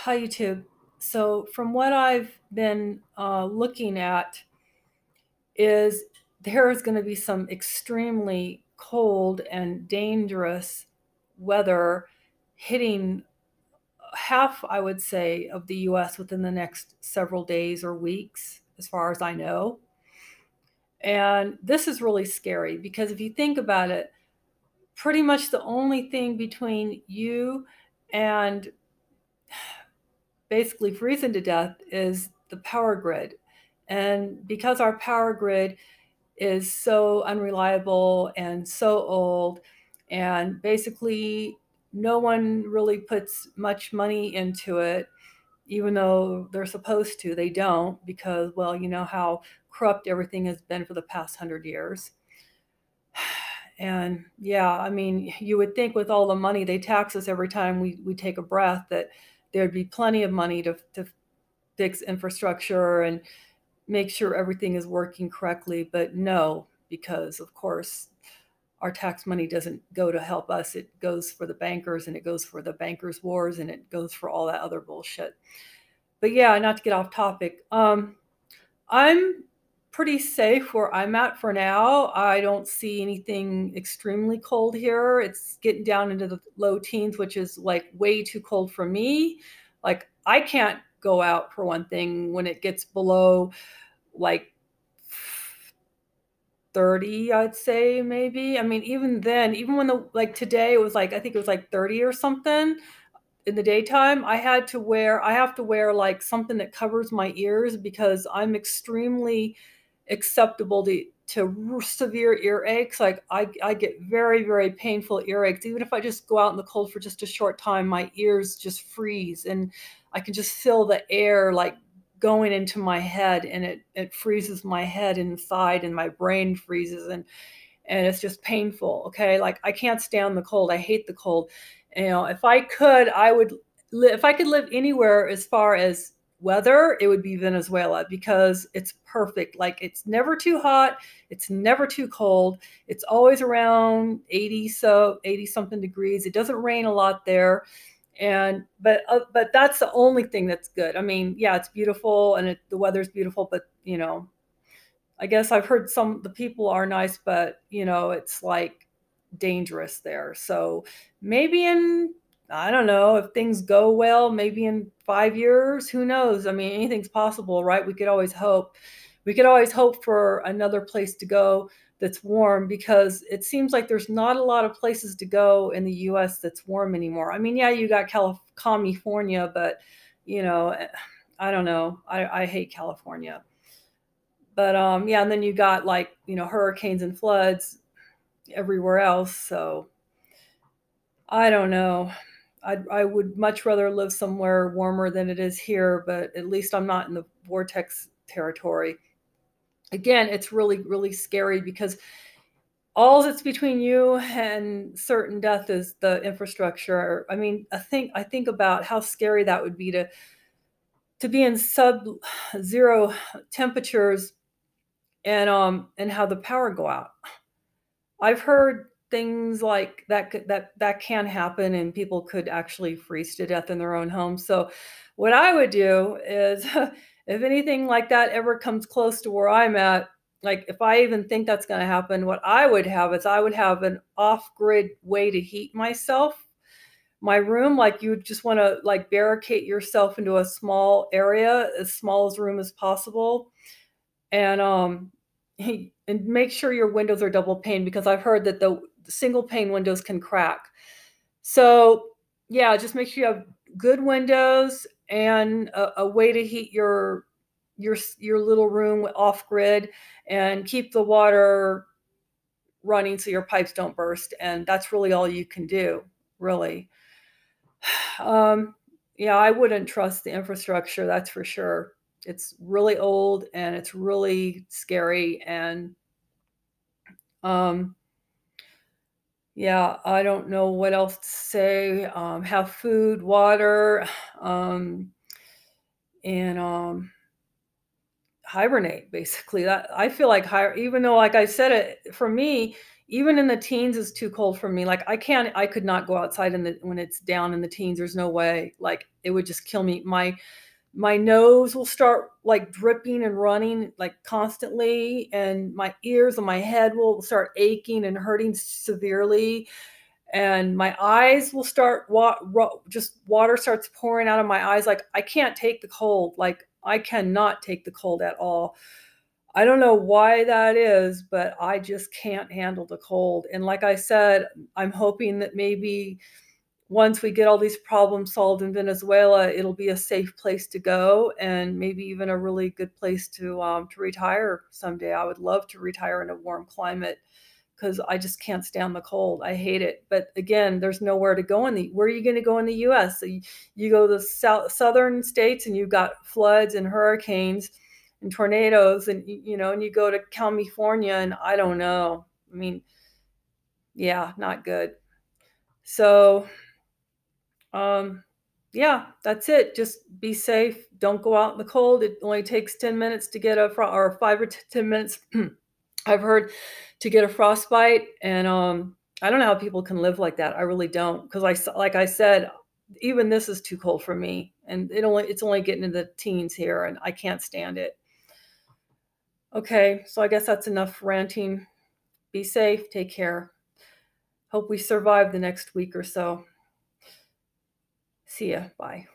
Hi, YouTube. So, from what I've been looking at, is there is going to be some extremely cold and dangerous weather hitting half, I would say, of the US within the next several days or weeks, as far as I know. And this is really scary because if you think about it, pretty much the only thing between you and basically freezing to death is the power grid. And because our power grid is so unreliable and so old, and basically no one really puts much money into it, even though they're supposed to, they don't, because, well, you know how corrupt everything has been for the past 100 years. And yeah, I mean, you would think with all the money they tax us every time we take a breath that there'd be plenty of money to fix infrastructure and make sure everything is working correctly. But no, because of course our tax money doesn't go to help us. It goes for the bankers, and it goes for the bankers' wars, and it goes for all that other bullshit. But yeah, not to get off topic. I'm pretty safe where I'm at for now. I don't see anything extremely cold here. It's getting down into the low teens, which is like way too cold for me. Like I can't go out for one thing when it gets below like 30, I'd say maybe. I mean, even then, even when the like today it was like I think it was like 30 or something in the daytime, I have to wear like something that covers my ears because I'm extremely acceptable to severe earaches. Like I get very, very painful earaches. Even if I just go out in the cold for just a short time, my ears just freeze and I can just feel the air like going into my head, and it freezes my head inside and my brain freezes, and it's just painful. Okay. Like I can't stand the cold. I hate the cold. You know, if I could, if I could live anywhere as far as weather, it would be Venezuela because it's perfect. Like it's never too hot. It's never too cold. It's always around 80 something degrees. It doesn't rain a lot there. And, but that's the only thing that's good. I mean, yeah, it's beautiful and the weather's beautiful, but you know, I guess I've heard the people are nice, but you know, it's like dangerous there. So maybe I don't know, if things go well, maybe in 5 years, who knows? I mean, anything's possible, right? We could always hope. We could always hope for another place to go that's warm because it seems like there's not a lot of places to go in the US that's warm anymore. I mean, yeah, you got California, but you know, I don't know. I hate California. But yeah, and then you got like, you know, hurricanes and floods everywhere else. So I don't know. I would much rather live somewhere warmer than it is here, but at least I'm not in the vortex territory. Again, it's really, really scary because all that's between you and certain death is the infrastructure. I mean, I think about how scary that would be to be in sub-zero temperatures and how the power go out. I've heard things like that can happen, and people could actually freeze to death in their own homes. So, what I would do is, if anything like that ever comes close to where I'm at, like if I even think that's going to happen, what I would have is I would have an off-grid way to heat myself, my room. Like you would just want to like barricade yourself into a small area, as small as room as possible, and and make sure your windows are double pane because I've heard that the single pane windows can crack. So yeah, just make sure you have good windows and a way to heat your little room off grid, and keep the water running so your pipes don't burst. And that's really all you can do, really. Um, yeah, I wouldn't trust the infrastructure, that's for sure. It's really old and it's really scary. And um, yeah, I don't know what else to say. Have food, water, um, and hibernate. Basically, that I feel like even though, like I said, it for me, even in the teens is too cold for me. Like I could not go outside when it's down in the teens. There's no way. Like it would just kill me. My nose will start like dripping and running like constantly, and my ears and my head will start aching and hurting severely, and my eyes will start just water starts pouring out of my eyes. Like I can't take the cold. Like I cannot take the cold at all. I don't know why that is, but I just can't handle the cold. And like I said, I'm hoping that maybe once we get all these problems solved in Venezuela, it'll be a safe place to go, and maybe even a really good place to retire someday. I would love to retire in a warm climate because I just can't stand the cold. I hate it. But again, there's nowhere to go where are you going to go in the U.S.? So you go to the southern states and you've got floods and hurricanes and tornadoes, and and you go to California and I don't know. I mean, yeah, not good. So, yeah, that's it. Just be safe. Don't go out in the cold. It only takes 10 minutes to get or 5 or 10 minutes, I've heard, to get a frostbite. And I don't know how people can live like that. I really don't. Because like I said, even this is too cold for me. And it's only getting into the teens here, and I can't stand it. Okay, so I guess that's enough ranting. Be safe. Take care. Hope we survive the next week or so. See ya. Bye.